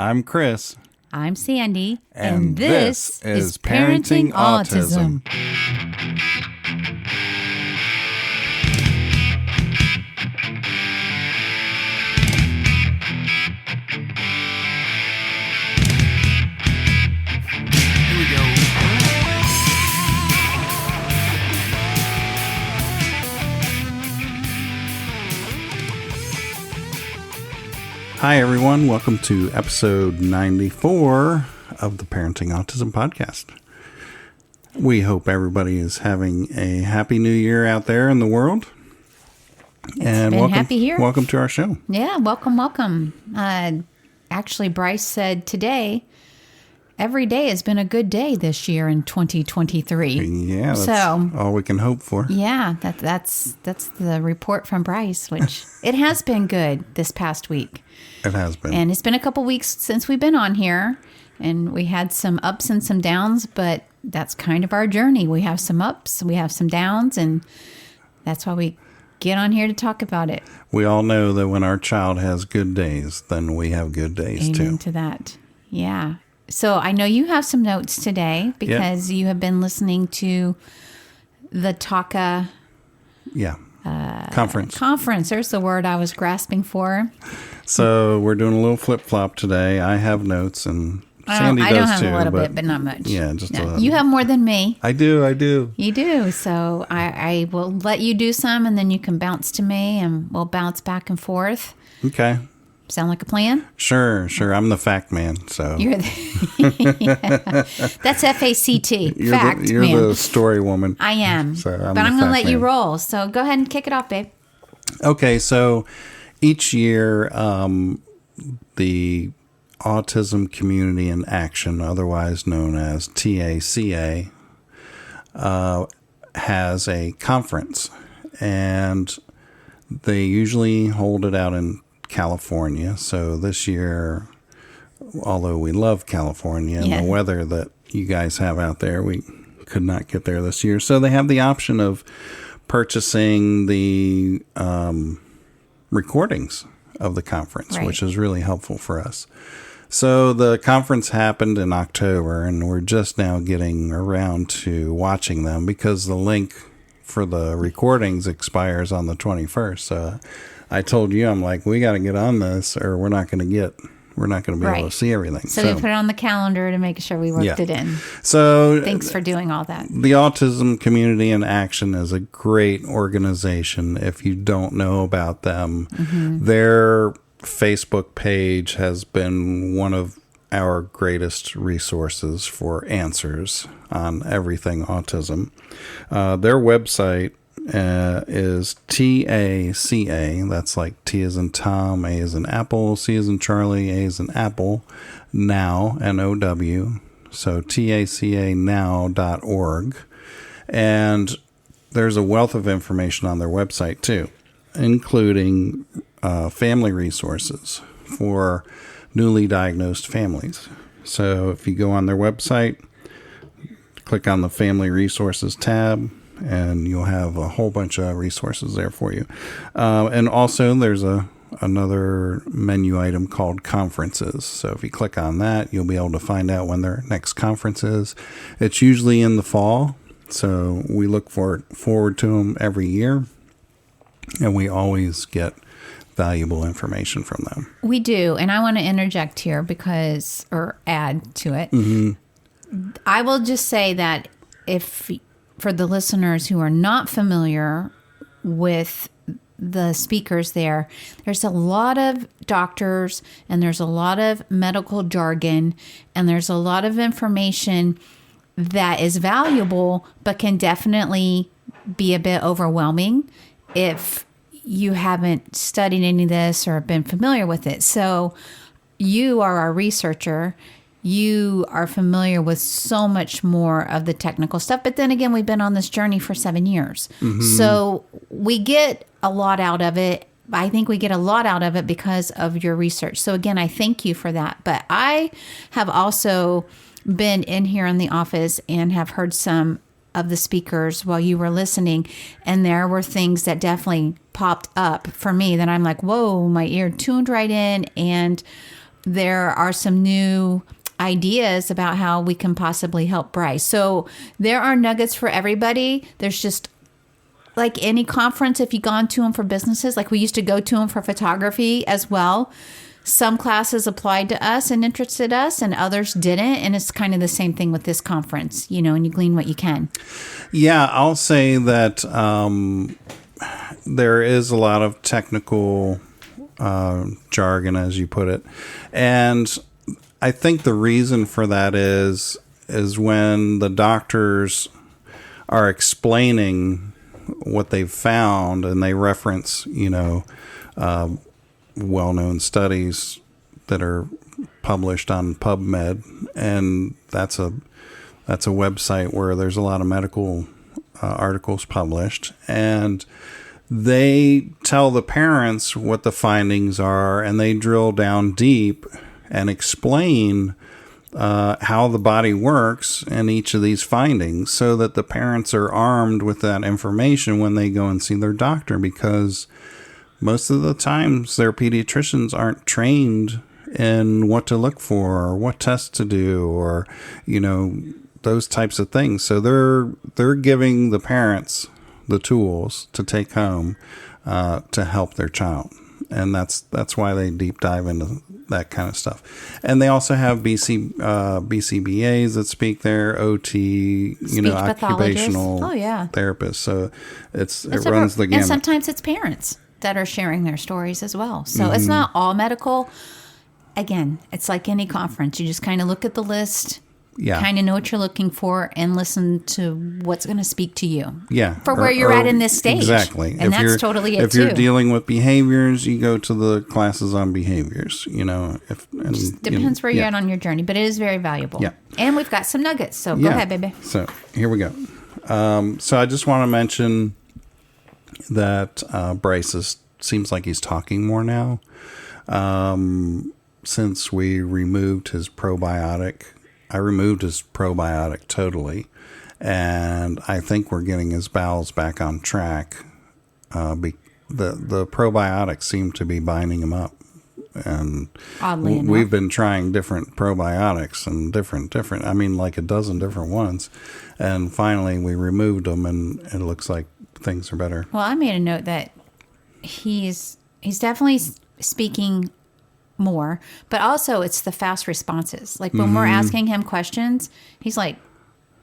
I'm Chris. I'm Sandy. And this is Parenting Autism. Here we go. Hi, everyone. Welcome to episode 94 of the Parenting Autism Podcast. We hope everybody is having a happy new year out there in the world. And welcome, happy here. Welcome to our show. Yeah, welcome. Actually, Bryce said today, every day has been a good day this year in 2023. Yeah, that's all we can hope for. Yeah, that's the report from Bryce, which it has been good this past week. It has been. And it's been a couple weeks since we've been on here, and we had some ups and some downs, but that's kind of our journey. We have some ups, we have some downs, and that's why we get on here to talk about it. We all know that when our child has good days, then we have good days too. Amen to that. Yeah. So I know you have some notes today because you have been listening to the TACA conference. There's the word I was grasping for. So we're doing a little flip-flop today. I have notes, and Sandy does too. I don't have a little bit, but not much. Yeah, just a little. You have more than me. I do. You do. So I will let you do some, and then you can bounce to me, and we'll bounce back and forth. Okay. Sound like a plan? Sure. I'm the fact man. So you're that's FACT. You're the story woman. I am. But I'm going to let you roll. So go ahead and kick it off, babe. Okay. So each year, the Autism Community in Action, otherwise known as TACA, has a conference, and they usually hold it out in California. So this year, although we love California and the weather that you guys have out there, we could not get there this year. So they have the option of purchasing the recordings of the conference, which is really helpful for us. So the conference happened in October, and we're just now getting around to watching them because the link for the recordings expires on the 21st. I told you, I'm like, we got to get on this, or we're not going to be able to see everything. So we put it on the calendar to make sure we worked it in. So thanks for doing all that. The Autism Community in Action is a great organization. If you don't know about them, their Facebook page has been one of our greatest resources for answers on everything autism. Their website is TACA, that's like T as in Tom, A as in Apple, C as in Charlie, A as in Apple, now, NOW, so TACAnow.org, and there's a wealth of information on their website too, including family resources for newly diagnosed families. So if you go on their website, click on the Family Resources tab, and you'll have a whole bunch of resources there for you. And also there's another menu item called Conferences. So if you click on that, you'll be able to find out when their next conference is. It's usually in the fall, so we look forward to them every year, and we always get valuable information from them. We do, and I want to interject here or add to it. I will just say that for the listeners who are not familiar with the speakers there's a lot of doctors, and there's a lot of medical jargon, and there's a lot of information that is valuable, but can definitely be a bit overwhelming if you haven't studied any of this or been familiar with it. So you are our researcher. You are familiar with so much more of the technical stuff. But then again, we've been on this journey for 7 years. So we get a lot out of it. I think we get a lot out of it because of your research. So again, I thank you for that. But I have also been in here in the office and have heard some of the speakers while you were listening. And there were things that definitely popped up for me that I'm like, whoa, my ear tuned right in. And there are some new ideas about how we can possibly help Bryce. So there are nuggets for everybody. There's just like any conference, if you've gone to them for businesses, like we used to go to them for photography as well. Some classes applied to us and interested us and others didn't. And it's kind of the same thing with this conference, you know, and you glean what you can. Yeah, I'll say that there is a lot of technical jargon, as you put it. And I think the reason for that is when the doctors are explaining what they've found and they reference, you know, well-known studies that are published on PubMed, and that's a website where there's a lot of medical articles published, and they tell the parents what the findings are, and they drill down deep and explain how the body works in each of these findings so that the parents are armed with that information when they go and see their doctor, because most of the times their pediatricians aren't trained in what to look for or what tests to do or, you know, those types of things. So they're giving the parents the tools to take home to help their child. And that's why they deep dive into that kind of stuff. And they also have BCBAs that speak there, OT, you know, occupational therapists. So it runs the gamut. And sometimes it's parents that are sharing their stories as well. So it's not all medical. Again, it's like any conference. You just kind of look at the list, kind of know what you're looking for, and listen to what's going to speak to you. Yeah. For where you're at in this stage. Exactly. And that's totally it, if you're dealing with behaviors, you go to the classes on behaviors, you know. Depends where you're at on your journey, but it is very valuable. Yeah. And we've got some nuggets, so go ahead, baby. So here we go. So I just want to mention that Bryce seems like he's talking more now. Since we removed his probiotic, I removed his probiotic totally, and I think we're getting his bowels back on track. The probiotics seem to be binding him up, and we've been trying different probiotics and different. I mean, like a dozen different ones, and finally we removed them, and it looks like things are better. Well, I made a note that he's definitely speaking more, but also it's the fast responses. Like when we're asking him questions, he's like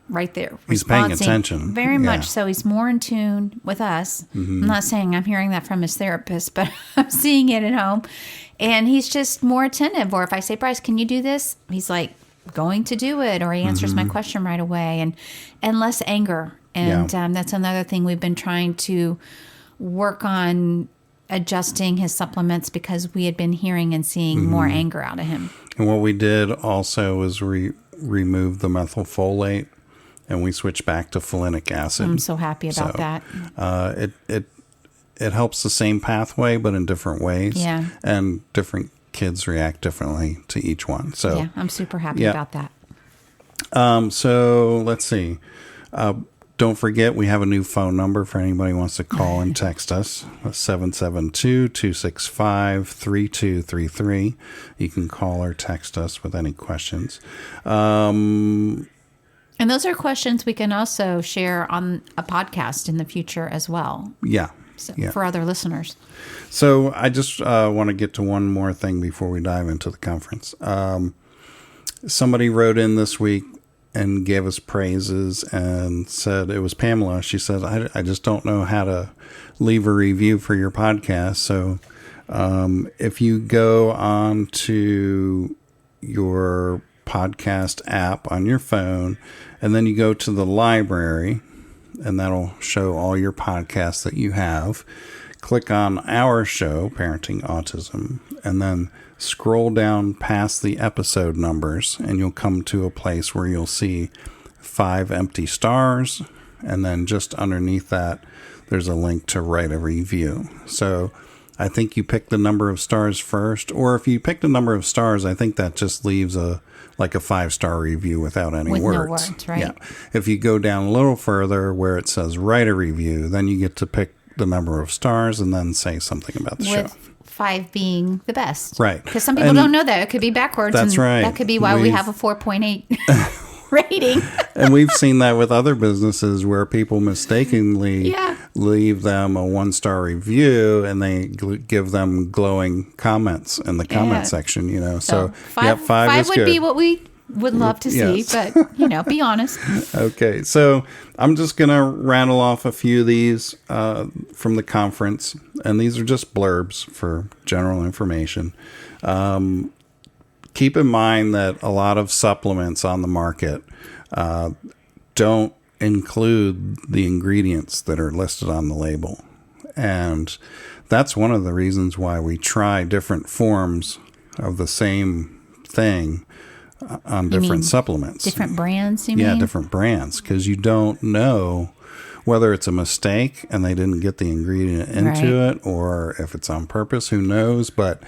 right there. He's paying attention. Very much so. He's more in tune with us. I'm not saying I'm hearing that from his therapist, but I'm seeing it at home. And he's just more attentive. Or if I say, Bryce, can you do this? He's like going to do it, or he answers my question right away, and less anger. And that's another thing we've been trying to work on, adjusting his supplements, because we had been hearing and seeing more anger out of him. And what we did also was remove the methylfolate, and we switched back to folinic acid. I'm so happy about that. It helps the same pathway, but in different ways. Yeah. And different kids react differently to each one. So yeah, I'm super happy about that. So let's see. Don't forget, we have a new phone number for anybody who wants to call and text us. 772-265-3233. You can call or text us with any questions. And those are questions we can also share on a podcast in the future as well. Yeah. For other listeners. So I just want to get to one more thing before we dive into the conference. Somebody wrote in this week and gave us praises and said, it was Pamela. She said, I just don't know how to leave a review for your podcast. So if you go on to your podcast app on your phone, and then you go to the library, and that'll show all your podcasts that you have, click on our show, Parenting Autism, and then scroll down past the episode numbers, and you'll come to a place where you'll see 5 empty stars, and then just underneath that, there's a link to write a review. So I think you pick the number of stars first, or if you pick the number of stars, I think that just leaves a 5-star review without any words. No words, right? Yeah. If you go down a little further where it says write a review, then you get to pick the number of stars and then say something about the show. 5 being the best. Right. Because some people don't know that. It could be backwards. That's and right. That could be why we have a 4.8 rating. And we've seen that with other businesses where people mistakenly leave them a 1-star review and they give them glowing comments in the comment section, So 5 is would good. Be what we would love to see, but, be honest. Okay, so I'm just going to rattle off a few of these from the conference, and these are just blurbs for general information. Keep in mind that a lot of supplements on the market don't include the ingredients that are listed on the label. And that's one of the reasons why we try different forms of the same thing on different supplements. Different brands, you mean? Yeah, different brands, because you don't know whether it's a mistake and they didn't get the ingredient into it, or if it's on purpose, who knows. But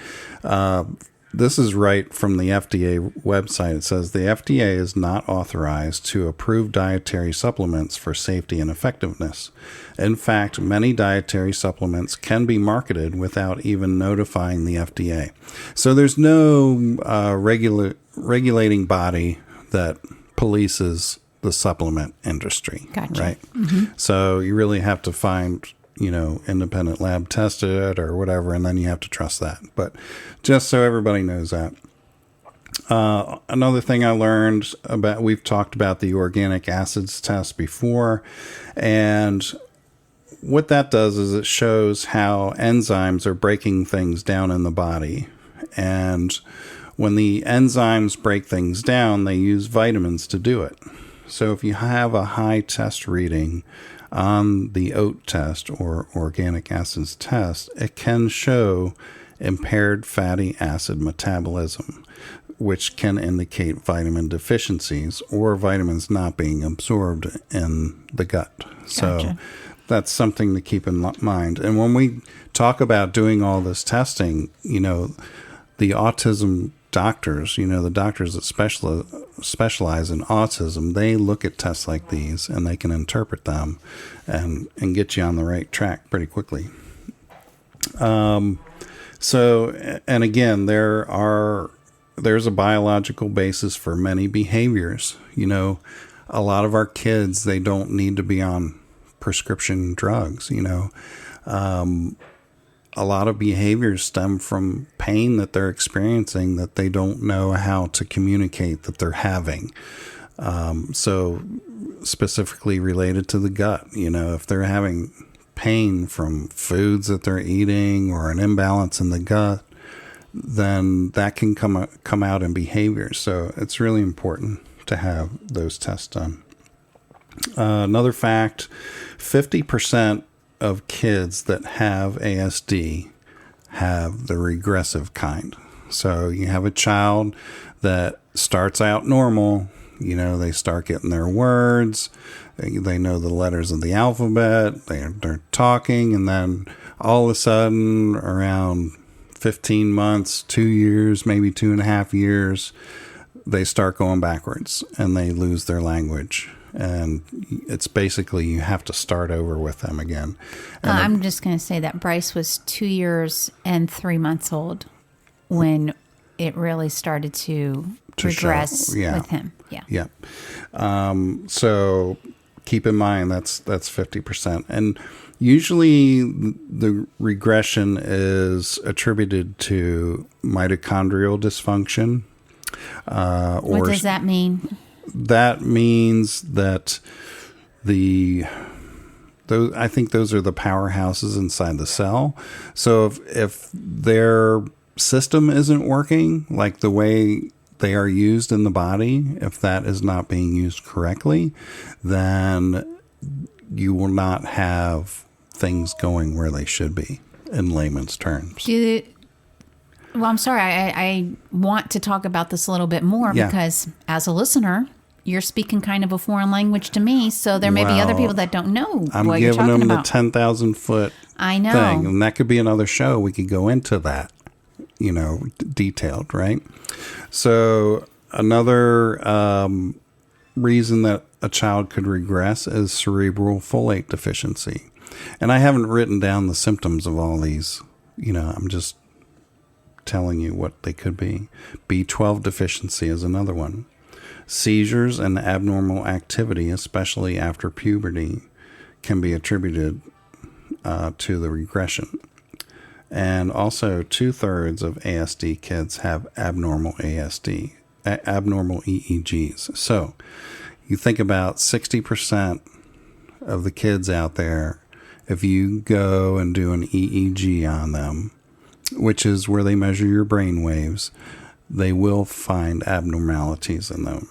this is right from the FDA website. It says the FDA is not authorized to approve dietary supplements for safety and effectiveness. In fact, many dietary supplements can be marketed without even notifying the FDA. So there's no regulating body that polices the supplement industry. Gotcha. Right? Mm-hmm. So you really have to find independent lab tested or whatever, and then you have to trust that. But just so everybody knows that. Another thing I learned about, we've talked about the organic acids test before, and what that does is it shows how enzymes are breaking things down in the body. And when the enzymes break things down, they use vitamins to do it. So if you have a high test reading on the OAT test or organic acids test, it can show impaired fatty acid metabolism, which can indicate vitamin deficiencies or vitamins not being absorbed in the gut. Gotcha. So that's something to keep in mind. And when we talk about doing all this testing, the autism doctors, the doctors that specialize in autism, they look at tests like these and they can interpret them and get you on the right track pretty quickly. So, and again, there's a biological basis for many behaviors. A lot of our kids, they don't need to be on prescription drugs, a lot of behaviors stem from pain that they're experiencing that they don't know how to communicate that they're having. So specifically related to the gut, if they're having pain from foods that they're eating or an imbalance in the gut, then that can come out in behavior. So it's really important to have those tests done. Another fact, 50% of kids that have ASD have the regressive kind. So you have a child that starts out normal, they start getting their words, they know the letters of the alphabet, they're talking, and then all of a sudden around 15 months, 2 years, maybe 2.5 years, they start going backwards and they lose their language. And it's basically you have to start over with them again. I'm just going to say that Bryce was 2 years and 3 months old when it really started to regress with him. Yeah. So keep in mind that's 50%. And usually the regression is attributed to mitochondrial dysfunction. What does that mean? That means that I think those are the powerhouses inside the cell. So if their system isn't working like the way they are used in the body, if that is not being used correctly, then you will not have things going where they should be in layman's terms. Well, I'm sorry. I want to talk about this a little bit more because as a listener, you're speaking kind of a foreign language to me. So there may be other people that don't know what you're talking about. I'm giving them the 10,000 foot thing. And that could be another show. We could go into that, detailed, right? So another reason that a child could regress is cerebral folate deficiency. And I haven't written down the symptoms of all these. I'm just telling you what they could be. B12 deficiency is another one. Seizures and abnormal activity, especially after puberty, can be attributed to the regression. And also 2/3 of ASD kids have abnormal abnormal EEGs. So you think about 60% of the kids out there, if you go and do an EEG on them, which is where they measure your brain waves, they will find abnormalities in them.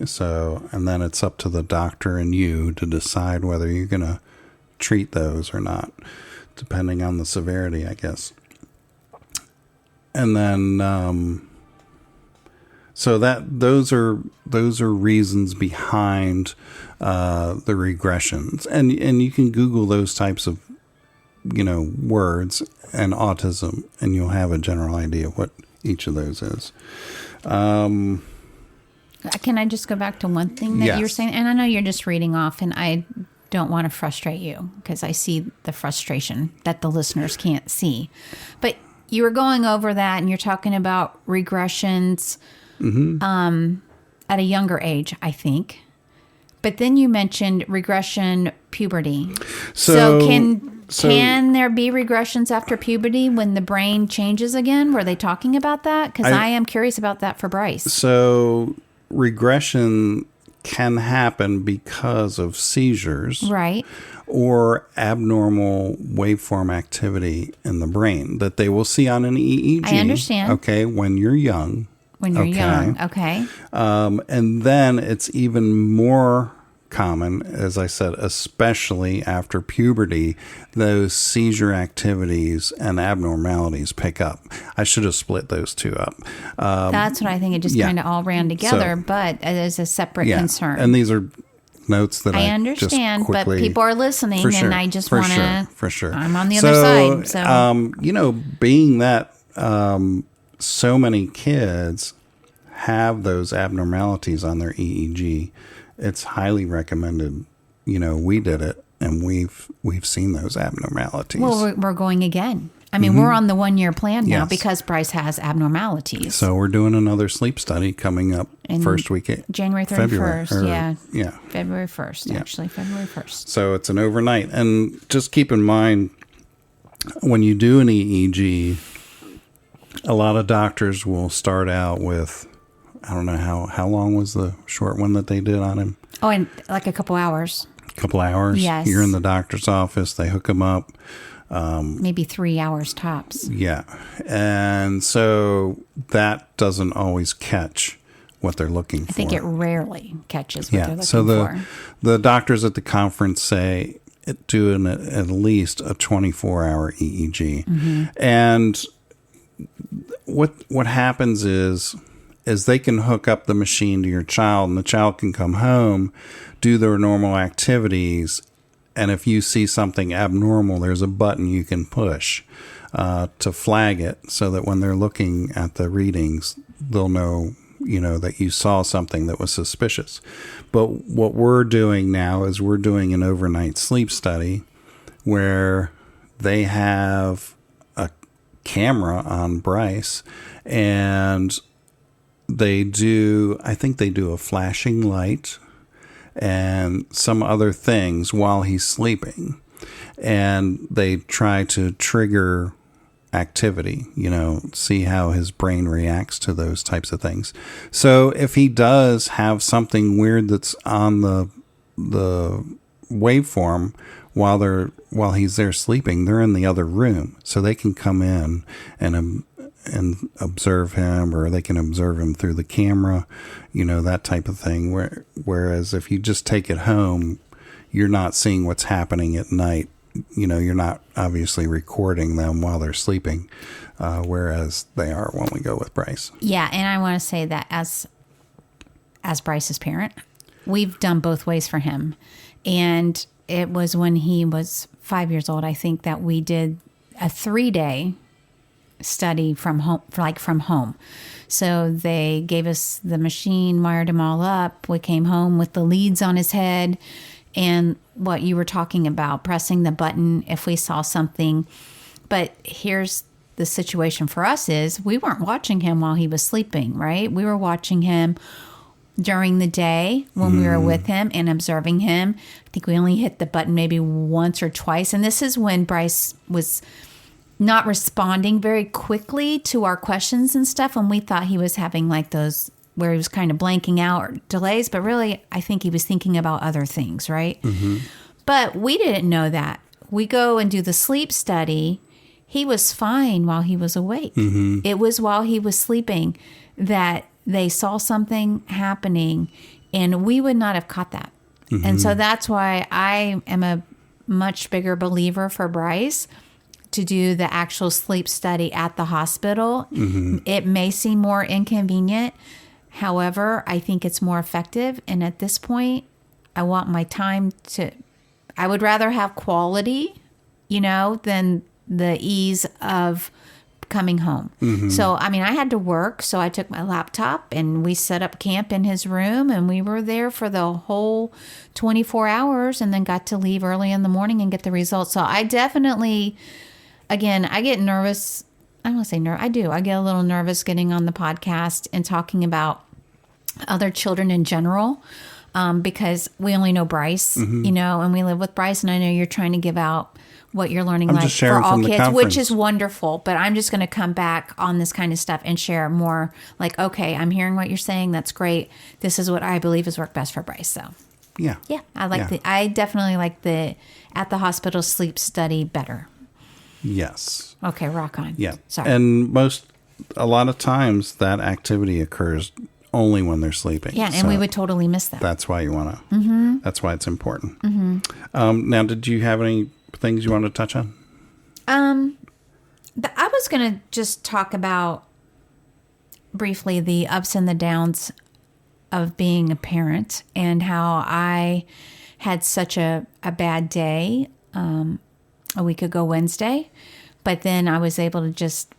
So, and then it's up to the doctor and you to decide whether you're going to treat those or not, depending on the severity, I guess. And then, so that those are reasons behind the regressions, and you can Google those types of words and autism, and you'll have a general idea of what each of those is. Can I just go back to one thing that Yes. you were saying? And I know you're just reading off, and I don't want to frustrate you because I see the frustration that the listeners can't see. But you were going over that, and you're talking about regressions at a younger age, I think. But then you mentioned regression puberty. So can there be regressions after puberty when the brain changes again? Were they talking about that? Because I am curious about that for Bryce. So regression can happen because of seizures. Right. Or abnormal waveform activity in the brain that they will see on an EEG. I understand. Okay, when you're young. When you're young, okay. And then it's even more common, as I said, especially after puberty, those seizure activities and abnormalities pick up. I should have split those two up. That's what I think. It just kind of all ran together, but it is a separate concern. And these are notes that I understand, just quickly, but people are listening, and I just want to. For sure. I'm on the other side. So, being that so many kids have those abnormalities on their EEG, it's highly recommended. We did it, and we've seen those abnormalities. Well, we're going again. I mean, we're on the 1-year plan now Yes. because Bryce has abnormalities. So we're doing another sleep study coming up first week of January 31st. February, February 1st, actually, February 1st. So it's an overnight. And just keep in mind, when you do an EEG, a lot of doctors will start out with, I don't know how long was the short one that they did on him? Oh, and like a couple hours. A couple hours? Yes. You're in the doctor's office, they hook him up. Maybe 3 hours tops. Yeah. And so that doesn't always catch what they're looking for. I think it rarely catches what they're looking so for. the doctors at the conference say do at least a 24-hour EEG. And what happens is they can hook up the machine to your child, and the child can come home, do their normal activities, and if you see something abnormal, there's a button you can push to flag it, so that when they're looking at the readings, they'll know, that you saw something that was suspicious. But what we're doing now is we're doing an overnight sleep study where they have a camera on Bryce, and I think they do a flashing light and some other things while he's sleeping. And they try to trigger activity, see how his brain reacts to those types of things. So if he does have something weird that's on the waveform while he's there sleeping, they're in the other room, so they can come in and observe him, or they can observe him through the camera, that type of thing. Whereas if you just take it home, you're not seeing what's happening at night. You're not obviously recording them while they're sleeping, whereas they are when we go with Bryce. Yeah, and I want to say that as Bryce's parent, we've done both ways for him. And it was when he was 5 years old, I think, that we did a 3-day study from home. So they gave us the machine, wired him all up. We came home with the leads on his head, and what you were talking about, pressing the button if we saw something. But here's the situation for us is we weren't watching him while he was sleeping, right? We were watching him during the day when we were with him and observing him. I think we only hit the button maybe once or twice. And this is when Bryce was not responding very quickly to our questions and stuff. And we thought he was having like those where he was kind of blanking out or delays. But really, I think he was thinking about other things, right? But we didn't know that. We go and do the sleep study. He was fine while he was awake. It was while he was sleeping that they saw something happening, and we would not have caught that. And so that's why I am a much bigger believer for Bryce to do the actual sleep study at the hospital. It may seem more inconvenient. However, I think it's more effective. And at this point, I want my time I would rather have quality, than the ease of coming home. So, I mean, I had to work, so I took my laptop and we set up camp in his room, and we were there for the whole 24 hours and then got to leave early in the morning and get the results. So I definitely, again, I get nervous. I don't want to say nervous. I do. I get a little nervous getting on the podcast and talking about other children in general, because we only know Bryce, and we live with Bryce, and I know you're trying to give out what you're learning for all kids, which is wonderful. But I'm just going to come back on this kind of stuff and share more like, okay, I'm hearing what you're saying. That's great. This is what I believe has worked best for Bryce. So yeah, I definitely like the at the hospital sleep study better. Yes. Okay. Rock on. Yeah. Sorry. And a lot of times that activity occurs only when they're sleeping. Yeah. And we would totally miss that. That's why you want to, that's why it's important. Now, did you have any things you want to touch on? I was going to just talk about briefly the ups and the downs of being a parent and how I had such a bad day a week ago Wednesday, but then I was able to just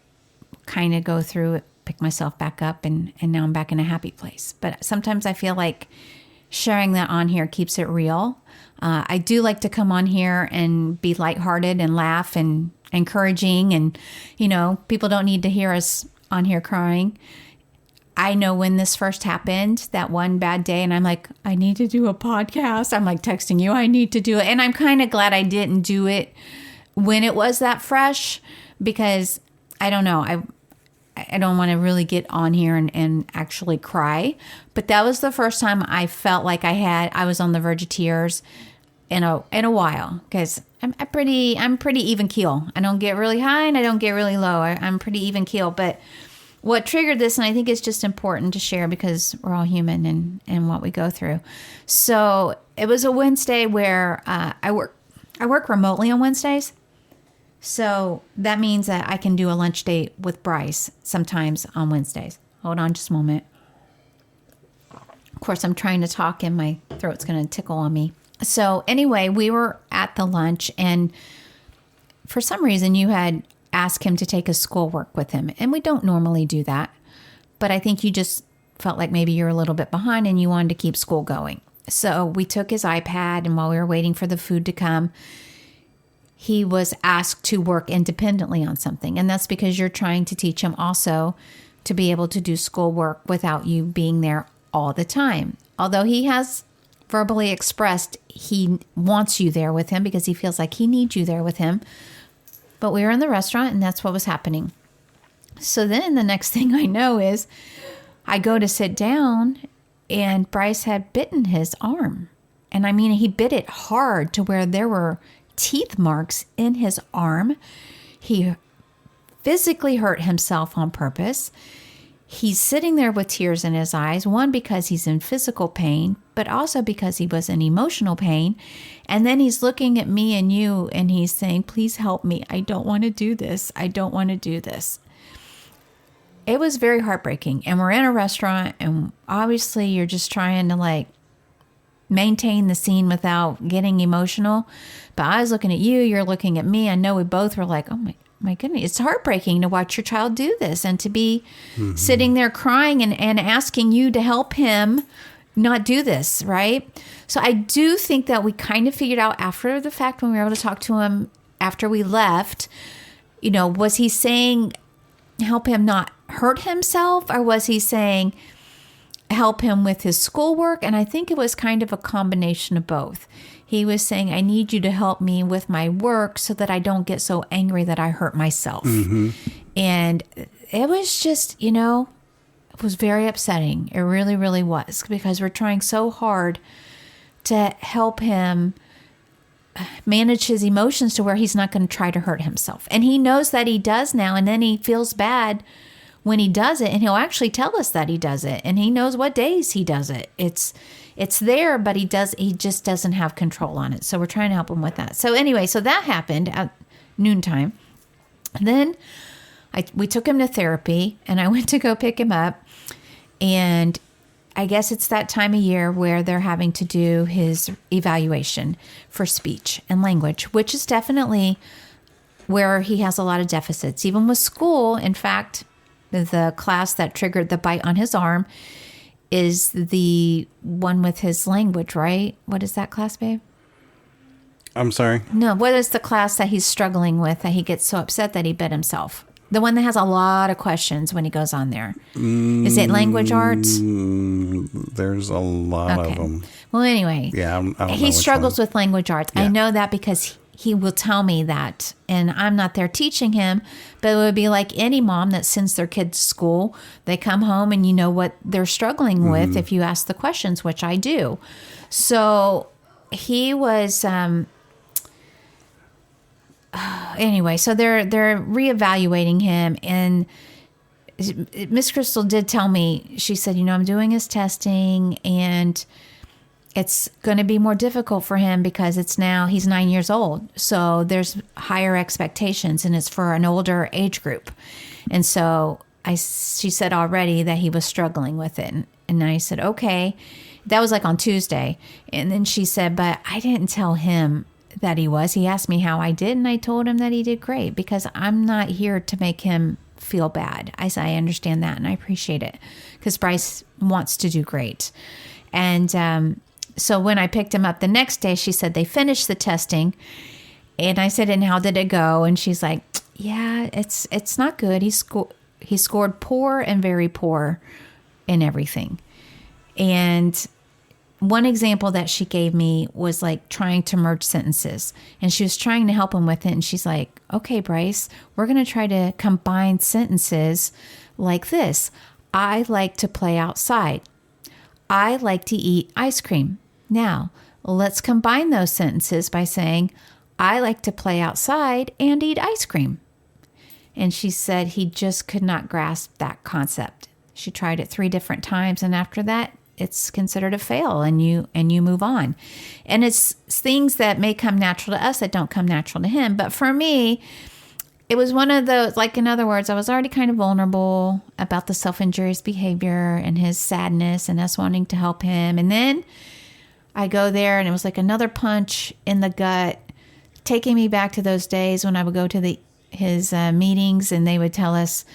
kind of go through it, pick myself back up, and now I'm back in a happy place. But sometimes I feel like sharing that on here keeps it real. I do like to come on here and be lighthearted and laugh and encouraging. And, people don't need to hear us on here crying. I know when this first happened, that one bad day, and I'm like, I need to do a podcast. I'm like texting you, I need to do it. And I'm kind of glad I didn't do it when it was that fresh, because I don't know. I don't want to really get on here and actually cry. But that was the first time I felt like I was on the verge of tears in a while, because I'm pretty even keel. I don't get really high and I don't get really low. I'm pretty even keel. But what triggered this, and I think it's just important to share because we're all human and what we go through. So it was a Wednesday where I work remotely on Wednesdays. So that means that I can do a lunch date with Bryce sometimes on Wednesdays. Hold on just a moment. Of course, I'm trying to talk and my throat's going to tickle on me. So anyway, we were at the lunch, and for some reason you had asked him to take his schoolwork with him. And we don't normally do that. But I think you just felt like maybe you're a little bit behind and you wanted to keep school going. So we took his iPad, and while we were waiting for the food to come, he was asked to work independently on something. And that's because you're trying to teach him also to be able to do schoolwork without you being there all the time. Although he has verbally expressed he wants you there with him because he feels like he needs you there with him. But we were in the restaurant, and that's what was happening. So then the next thing I know is I go to sit down, and Bryce had bitten his arm. And I mean, he bit it hard to where there were teeth marks in his arm. He physically hurt himself on purpose. He's sitting there with tears in his eyes, one, because he's in physical pain, but also because he was in emotional pain. And then he's looking at me and you, and he's saying, please help me. I don't want to do this. I don't want to do this. It was very heartbreaking. And we're in a restaurant, and obviously you're just trying to maintain the scene without getting emotional. But I was looking at you, you're looking at me. I know we both were like, oh my goodness, it's heartbreaking to watch your child do this and to be sitting there crying and asking you to help him not do this, right? So I do think that we kind of figured out after the fact, when we were able to talk to him after we left, was he saying help him not hurt himself, or was he saying help him with his schoolwork? And I think it was kind of a combination of both. He was saying, I need you to help me with my work so that I don't get so angry that I hurt myself. And it was just, it was very upsetting. It really, really was, because we're trying so hard to help him manage his emotions to where he's not going to try to hurt himself. And he knows that he does now, and then he feels bad when he does it, and he'll actually tell us that he does it, and he knows what days he does it. It's there, but he just doesn't have control on it. So we're trying to help him with that. So anyway, so that happened at noontime. And then we took him to therapy, and I went to go pick him up, and I guess it's that time of year where they're having to do his evaluation for speech and language, which is definitely where he has a lot of deficits. Even with school, in fact, the class that triggered the bite on his arm is the one with his language, right? What is that class, babe? I'm sorry? No, what is the class that he's struggling with that he gets so upset that he bit himself? The one that has a lot of questions when he goes on there. Is it language arts? There's a lot of them. Well, anyway. Yeah, I don't know he struggles with language arts. Yeah. I know that because he will tell me that, and I'm not there teaching him, but it would be like any mom that sends their kids to school. They come home and you know what they're struggling with if you ask the questions, which I do. So he was... anyway, so they're reevaluating him, and Miss Crystal did tell me, she said, I'm doing his testing, and it's going to be more difficult for him because he's 9 years old. So there's higher expectations, and it's for an older age group. And so she said already that he was struggling with it. And I said, okay, that was like on Tuesday. And then she said, but I didn't tell him that he was. He asked me how I did, and I told him that he did great, because I'm not here to make him feel bad. I said, I understand that, and I appreciate it, because Bryce wants to do great. And so when I picked him up the next day, she said they finished the testing, and I said, and how did it go? And she's like, yeah, it's not good. He scored poor and very poor in everything. And one example that she gave me was like trying to merge sentences, and she was trying to help him with it. And she's like, okay, Bryce, we're going to try to combine sentences like this. I like to play outside. I like to eat ice cream. Now, let's combine those sentences by saying, I like to play outside and eat ice cream. And she said he just could not grasp that concept. She tried it 3 different times, and after that, it's considered a fail, and you move on. And it's things that may come natural to us that don't come natural to him. But for me, it was one of those, like, in other words, I was already kind of vulnerable about the self-injurious behavior and his sadness and us wanting to help him. And then I go there, and it was like another punch in the gut, taking me back to those days when I would go to his meetings, and they would tell us,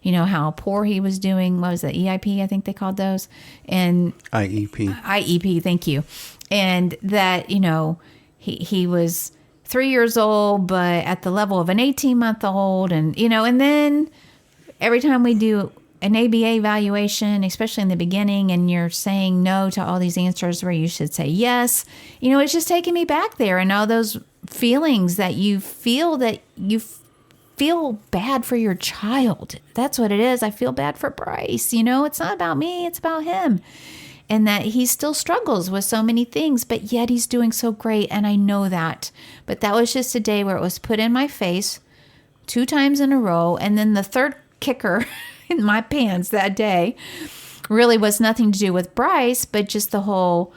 how poor he was doing. What was that, EIP, I think they called those? And IEP, thank you. And that, he was 3 years old, but at the level of an 18-month-old. And, and then every time we do an ABA evaluation, especially in the beginning, and you're saying no to all these answers where you should say yes, it's just taking me back there, and all those feelings that you feel bad for your child. That's what it is. I feel bad for Bryce. It's not about me, it's about him. And that he still struggles with so many things, but yet he's doing so great. And I know that. But that was just a day where it was put in my face 2 times in a row. And then the third kicker in my pants that day really was nothing to do with Bryce, but just the whole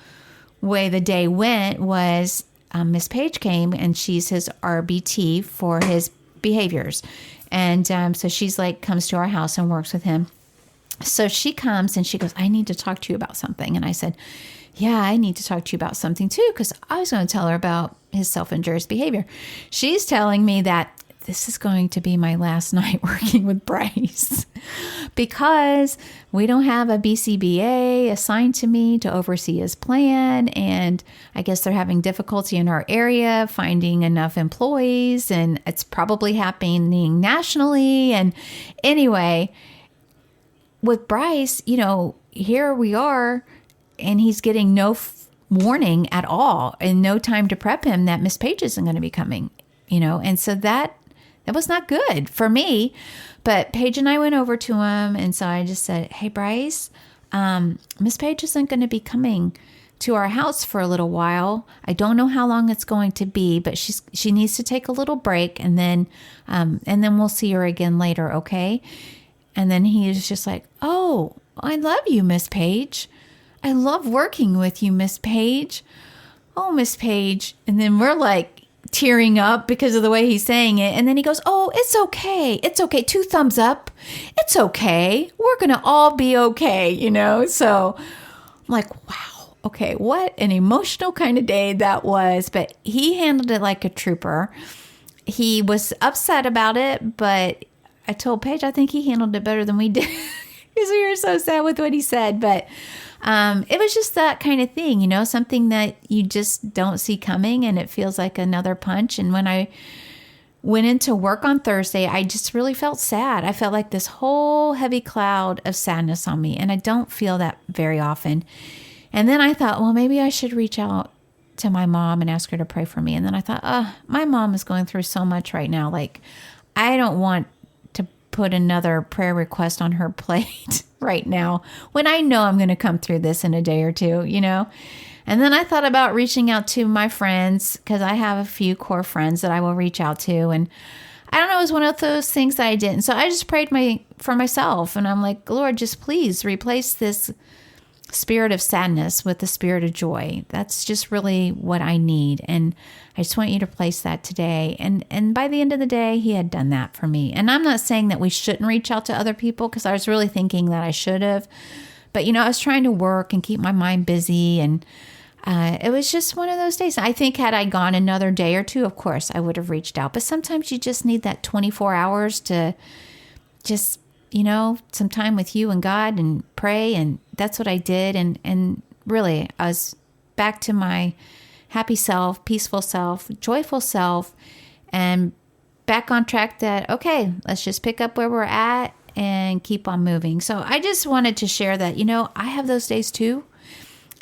way the day went was Miss Page came, and she's his RBT for his behaviors. And so she's like, comes to our house and works with him. So she comes and she goes, I need to talk to you about something. And I said, yeah, I need to talk to you about something too, because I was going to tell her about his self-injurious behavior. She's telling me that this is going to be my last night working with Bryce because we don't have a BCBA assigned to me to oversee his plan. And I guess they're having difficulty in our area finding enough employees, and it's probably happening nationally. And anyway, with Bryce, here we are, and he's getting no warning at all and no time to prep him that Miss Page isn't going to be coming, and so that was not good for me. But Paige and I went over to him, and so I just said, hey, Bryce, Miss Page isn't going to be coming to our house for a little while. I don't know how long it's going to be, but she needs to take a little break, and then we'll see her again later, okay? And then he was just like, oh, I love you, Miss Page. I love working with you, Miss Page. Oh, Miss Page. And then we're like tearing up because of the way he's saying it. And then he goes, oh, it's okay. It's okay. 2 thumbs up. It's okay. We're going to all be okay, So I'm like, wow. Okay, what an emotional kind of day that was. But he handled it like a trooper. He was upset about it, but I told Paige I think he handled it better than we did because we were so sad with what he said. But it was just that kind of thing, something that you just don't see coming, and it feels like another punch. And when I went into work on Thursday, I just really felt sad. I felt like this whole heavy cloud of sadness on me, and I don't feel that very often. And then I thought, well, maybe I should reach out to my mom and ask her to pray for me. And then I thought, my mom is going through so much right now. Like, I don't want to put another prayer request on her plate right now when I know I'm going to come through this in a day or two, And then I thought about reaching out to my friends, because I have a few core friends that I will reach out to. And I don't know, it was one of those things that I didn't. So I just prayed for myself, and I'm like, Lord, just please replace this spirit of sadness with the spirit of joy. That's just really what I need. And I just want you to place that today. And by the end of the day, he had done that for me. And I'm not saying that we shouldn't reach out to other people, because I was really thinking that I should have. But, I was trying to work and keep my mind busy. And it was just one of those days. I think had I gone another day or two, of course, I would have reached out. But sometimes you just need that 24 hours to just, some time with you and God and pray. And that's what I did. And really, I was back to my happy self, peaceful self, joyful self, and back on track that, okay, let's just pick up where we're at and keep on moving. So I just wanted to share that, I have those days too.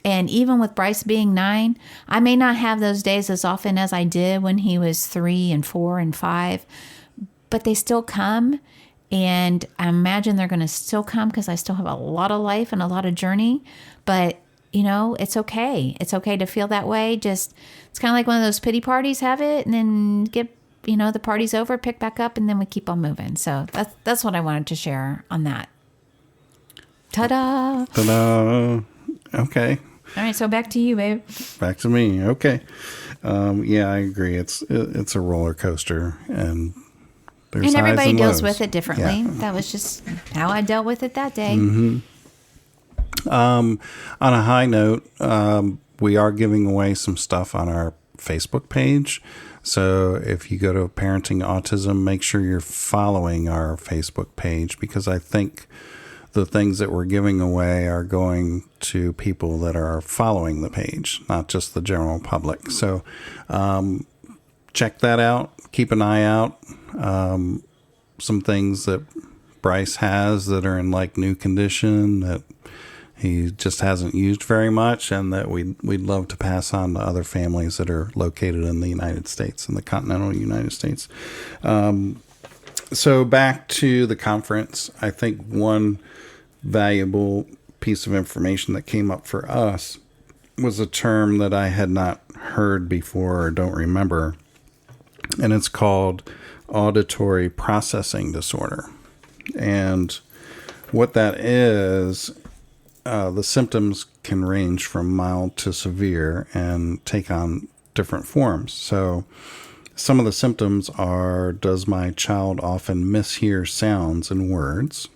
And even with Bryce being 9, I may not have those days as often as I did when he was 3 and 4 and 5, but they still come. And I imagine they're going to still come, because I still have a lot of life and a lot of journey. But, it's okay. It's okay to feel that way. Just, it's kind of like one of those pity parties, have it, and then get, the party's over, pick back up, and then we keep on moving. So that's what I wanted to share on that. Ta-da! Ta-da! Okay. All right, so back to you, babe. Back to me. Okay. Yeah, I agree. It's a roller coaster, and there's and everybody highs and deals lows. with it differently. Yeah. That was just how I dealt with it that day. Mm-hmm. On a high note, we are giving away some stuff on our Facebook page. So if you go to Parenting Autism, make sure you're following our Facebook page, because I think the things that we're giving away are going to people that are following the page, not just the general public. So check that out. Keep an eye out. Some things that Bryce has that are in like new condition that he just hasn't used very much, and that we'd love to pass on to other families that are located in the United States, in the continental United States. So back to the conference, I think one valuable piece of information that came up for us was a term that I had not heard before or don't remember, and it's called auditory processing disorder. And what that is, the symptoms can range from mild to severe and take on different forms. So some of the symptoms are: does my child often mishear sounds and words?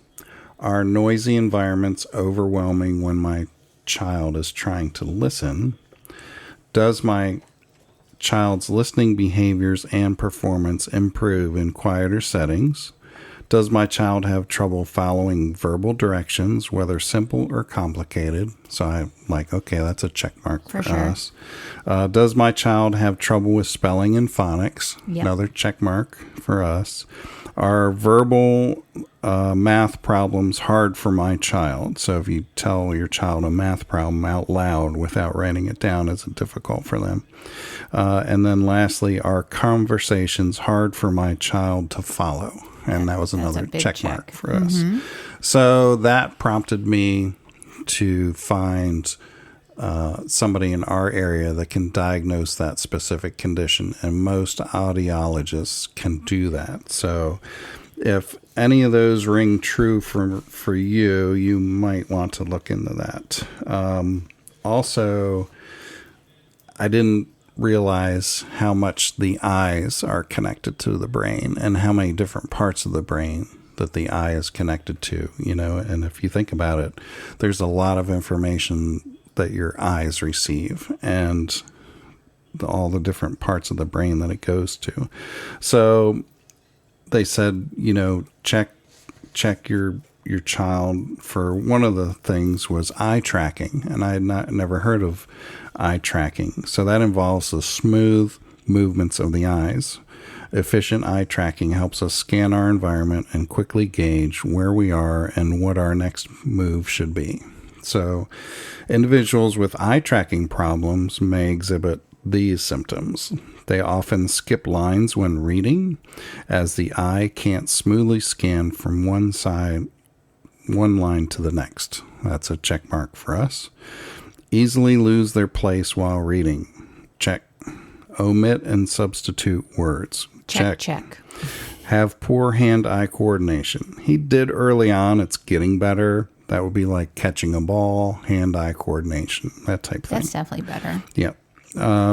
Are noisy environments overwhelming when my child is trying to listen? Does my child's listening behaviors and performance improve in quieter settings? Does my child have trouble following verbal directions, whether simple or complicated? So I'm like, okay, that's a check mark for us. Does my child have trouble with spelling and phonics? Yep. Another check mark for us. Are verbal math problems hard for my child? So if you tell your child a math problem out loud without writing it down, is it difficult for them? And then lastly, are conversations hard for my child to follow? And that was another check mark for us. So that prompted me to find somebody in our area that can diagnose that specific condition. And most audiologists can do that. So if any of those ring true for you, you might want to look into that. Also, I didn't realize how much the eyes are connected to the brain and how many different parts of the brain that the eye is connected to, and if you think about it, there's a lot of information that your eyes receive and all the different parts of the brain that it goes to. So they said, check your child for, one of the things was eye tracking, and I had never heard of eye tracking. So that involves the smooth movements of the eyes. Efficient eye tracking helps us scan our environment and quickly gauge where we are and what our next move should be. So individuals with eye tracking problems may exhibit these symptoms. They often skip lines when reading, as the eye can't smoothly scan from one line to the next. That's a check mark for us. Easily lose their place while reading. Check. Omit and substitute words. Check. Have poor hand-eye coordination. He did early on. It's getting better. That would be like catching a ball, hand-eye coordination, that type of thing. That's definitely better. Yep.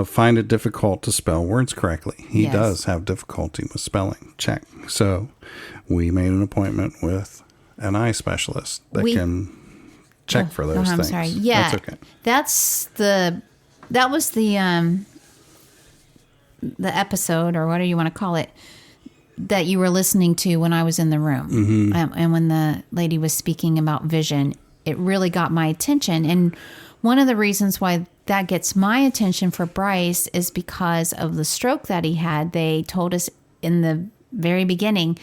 Find it difficult to spell words correctly. He does have difficulty with spelling. Check. So we made an appointment with an eye specialist that can check for those things. I'm sorry. Yeah. That's okay. That was the episode, or whatever you want to call it, that you were listening to when I was in the room. And when the lady was speaking about vision, it really got my attention. And one of the reasons why that gets my attention for Bryce is because of the stroke that he had. They told us in the very beginning,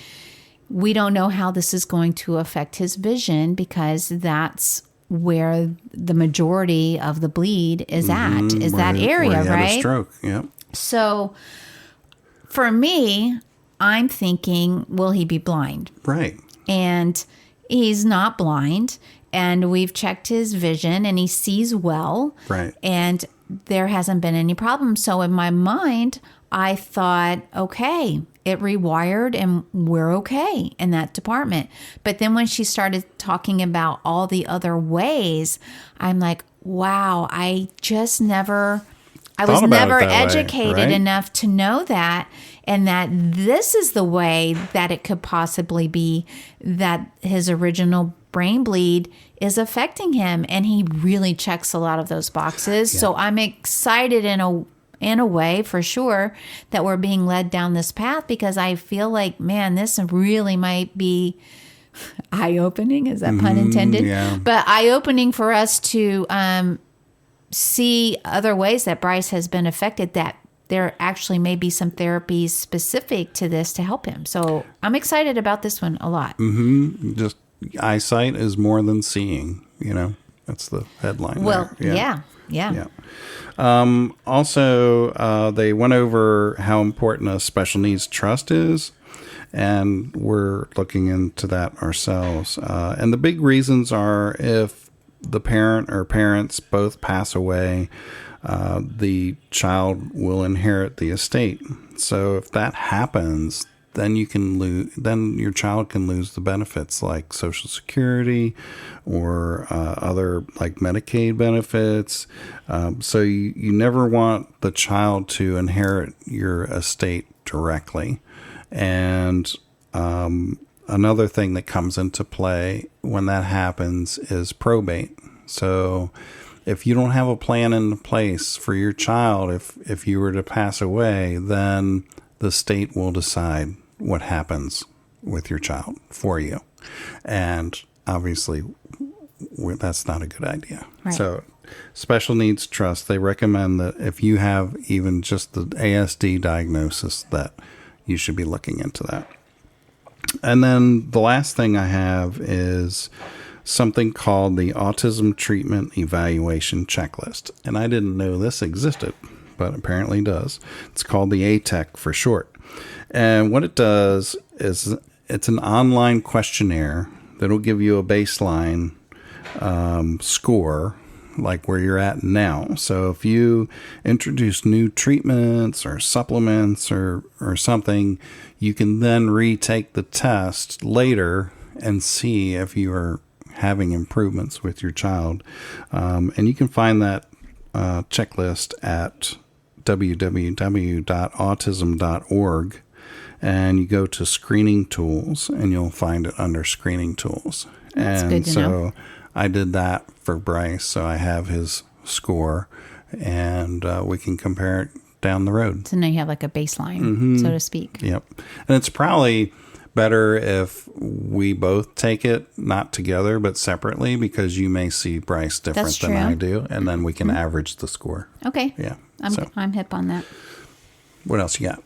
we don't know how this is going to affect his vision, because that's where the majority of the bleed is at, is that area, where he had right? a stroke. Yep. So for me, I'm thinking, will he be blind? Right. And he's not blind. And we've checked his vision and he sees well. Right. And there hasn't been any problem. So in my mind, I thought, okay, it rewired and we're okay in that department. But then when she started talking about all the other ways, I'm like, wow, I was never educated enough to know that, and that this is the way that it could possibly be that his original brain bleed is affecting him. And he really checks a lot of those boxes. Yeah. So I'm excited in a way, for sure, that we're being led down this path, because I feel like, man, this really might be eye-opening. Is that pun intended? Yeah. But eye-opening for us to see other ways that Bryce has been affected, that there actually may be some therapies specific to this to help him. So I'm excited about this one a lot. Just eyesight is more than seeing, that's the headline. Well, there. Yeah. Also, they went over how important a special needs trust is, and we're looking into that ourselves. And the big reasons are, if the parent or parents both pass away, the child will inherit the estate. So if that happens, then your child can lose the benefits like Social Security or other like Medicaid benefits. So you never want the child to inherit your estate directly. And another thing that comes into play when that happens is probate. So if you don't have a plan in place for your child, if you were to pass away, then the state will decide what happens with your child for you. And obviously, that's not a good idea. Right. So Special Needs Trust, they recommend that if you have even just the ASD diagnosis, that you should be looking into that. And then the last thing I have is something called the Autism Treatment Evaluation Checklist. And I didn't know this existed, but apparently does. It's called the ATEC for short. And what it does is it's an online questionnaire that'll give you a baseline score, like where you're at now. So if you introduce new treatments or supplements or something, you can then retake the test later and see if you are having improvements with your child. And you can find that checklist at www.autism.org, and you go to screening tools and you'll find it under screening tools. That's good to know. I did that for Bryce, so I have his score, and we can compare it down the road. So now you have like a baseline, so to speak. Yep. And it's probably better if we both take it, not together, but separately, because you may see Bryce different than I do, and then we can average the score. Okay. Yeah. I'm hip on that. What else you got?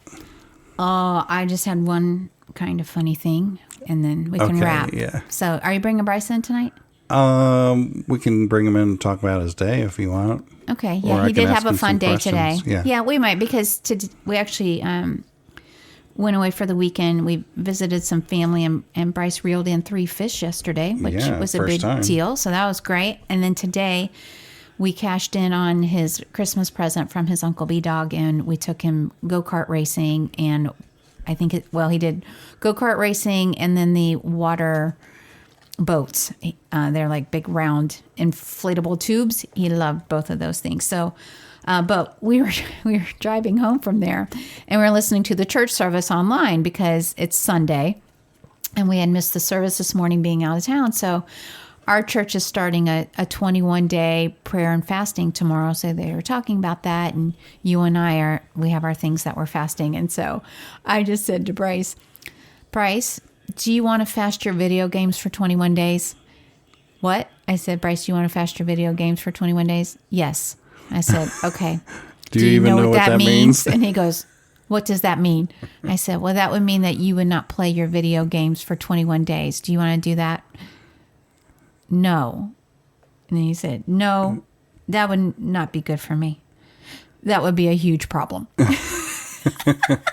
I just had one kind of funny thing, and then we can wrap. Yeah. So are you bringing Bryce in tonight? We can bring him in and talk about his day if you want. Okay. Yeah, he did have a fun day today. Yeah, we might, because we actually went away for the weekend. We visited some family, and Bryce reeled in 3 fish yesterday, which was a big deal. So that was great. And then today we cashed in on his Christmas present from his Uncle B Dog, and we took him go-kart racing. And I think he did go-kart racing and then the water boats. They're like big round inflatable tubes. He loved both of those things. So, but we were driving home from there, and we were listening to the church service online because it's Sunday, and we had missed the service this morning being out of town. So our church is starting a 21-day prayer and fasting tomorrow. So they were talking about that, and you and we have our things that we're fasting. And so I just said to Bryce, do you want to fast your video games for 21 days? What? I said, Bryce, do you want to fast your video games for 21 days? Yes. I said, okay. Do you even know what that means? And he goes, what does that mean? I said, well, that would mean that you would not play your video games for 21 days. Do you want to do that? No. And then he said, no, that would not be good for me. That would be a huge problem.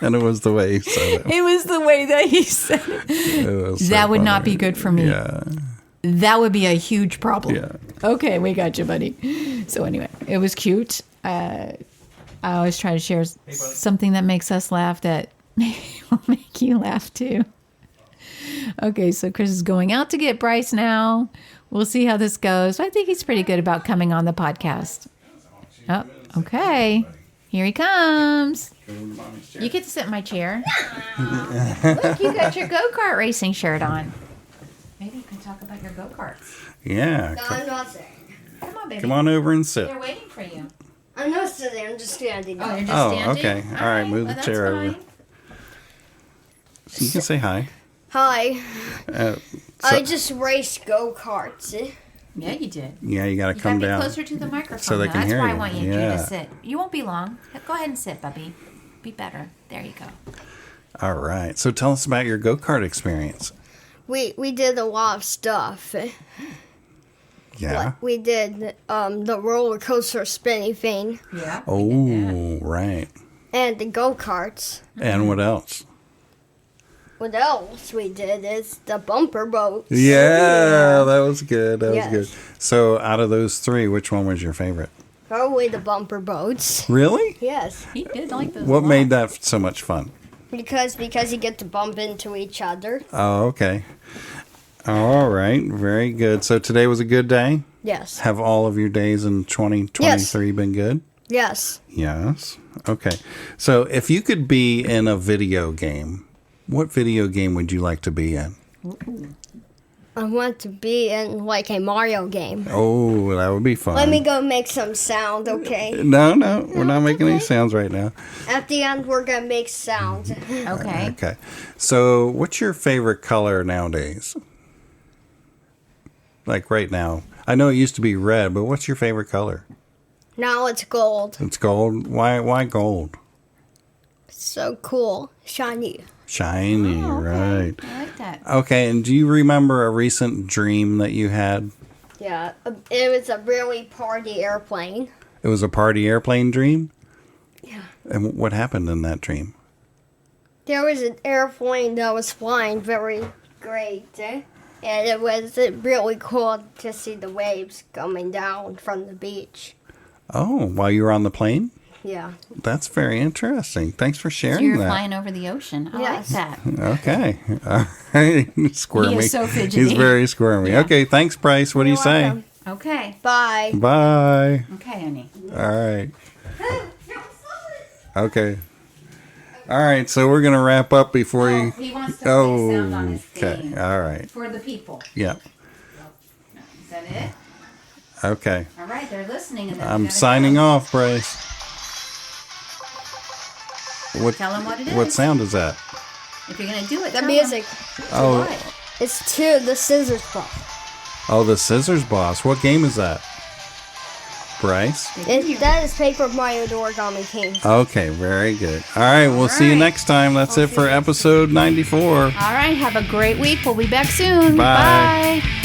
And it was the way he said it. It was the way that he said it. That would not be good for me. Yeah. That would be a huge problem. Yeah. Okay, we got you, buddy. So anyway, it was cute. I always try to share something that makes us laugh that will make you laugh too. Okay, so Chris is going out to get Bryce now. We'll see how this goes. I think he's pretty good about coming on the podcast. Oh, okay. Here he comes. You get to sit in my chair. Look, you got your go-kart racing shirt on. Maybe you can talk about your go-karts. Yeah. No, I'm not sitting. Come on, baby. Come on over and sit. They're waiting for you. I'm not sitting, I'm just standing. Oh, you're just standing? Okay. All right, move the chair over. So you can say hi. Hi. So, I just raced go-karts. Yeah, you did. yeah, you got to You come gotta be down. closer to the microphone. So they can That's hear why I you. want you Yeah. to sit. You won't be long. Go ahead and sit, Bubby. Be better. There you go. All right. So tell us about your go-kart experience. We did a lot of stuff. Yeah. We did the roller coaster spinny thing Yeah. Oh, right. and the go-karts. And what else? What else we did is the bumper boats. Yeah, that was good. That Yes. was good. So out of those 3, which one was your favorite? Probably the bumper boats. Really? Yes. He did like those. What made that so much fun? Because you get to bump into each other. Oh, okay. All right. Very good. So today was a good day? Yes. Have all of your days in 2023 been good? Yes. Yes. Okay. So if you could be in a video game, what video game would you like to be in? I want to be in like a Mario game. Oh, that would be fun. Let me go make some sound, okay? No, we're not making any sounds right now. At the end, we're gonna make sounds. Okay. Okay. So, what's your favorite color nowadays? Like right now. I know it used to be red, but what's your favorite color? Now it's gold. It's gold. Why gold? So cool, shiny. Shiny, Oh, okay. right. I like that. Okay, and do you remember a recent dream that you had? Yeah, it was a really party airplane. It was a party airplane dream? Yeah. And what happened in that dream? There was an airplane that was flying very great, and it was really cool to see the waves coming down from the beach. Oh, while you were on the plane? Yeah. That's very interesting. Thanks for So sharing you're that. flying over the ocean. I Yes. like that. Okay. All right. Squirmy. He is so fidgety. He's very squirmy. Yeah. Okay, thanks, Bryce. What do you You're say? welcome. Okay. Bye. Bye. Okay, honey. All right. Okay. All right, so we're going to wrap up before Oh, you... he wants to play sound on his okay. thing. All right. For the people. Yeah. Is that it? Okay. All right, they're listening. And then I'm signing off, Bryce. What, Tell them what it is. What sound is that? If you're going to do it, The tell music. Oh, What? It's the scissors box. oh, the Scissors Boss. What game is that? Bryce? That is Paper Mario the Origami King. Okay, very good. All right, we'll see you right. next time. That's it for episode 94. All right, have a great week. We'll be back soon. Bye. Bye.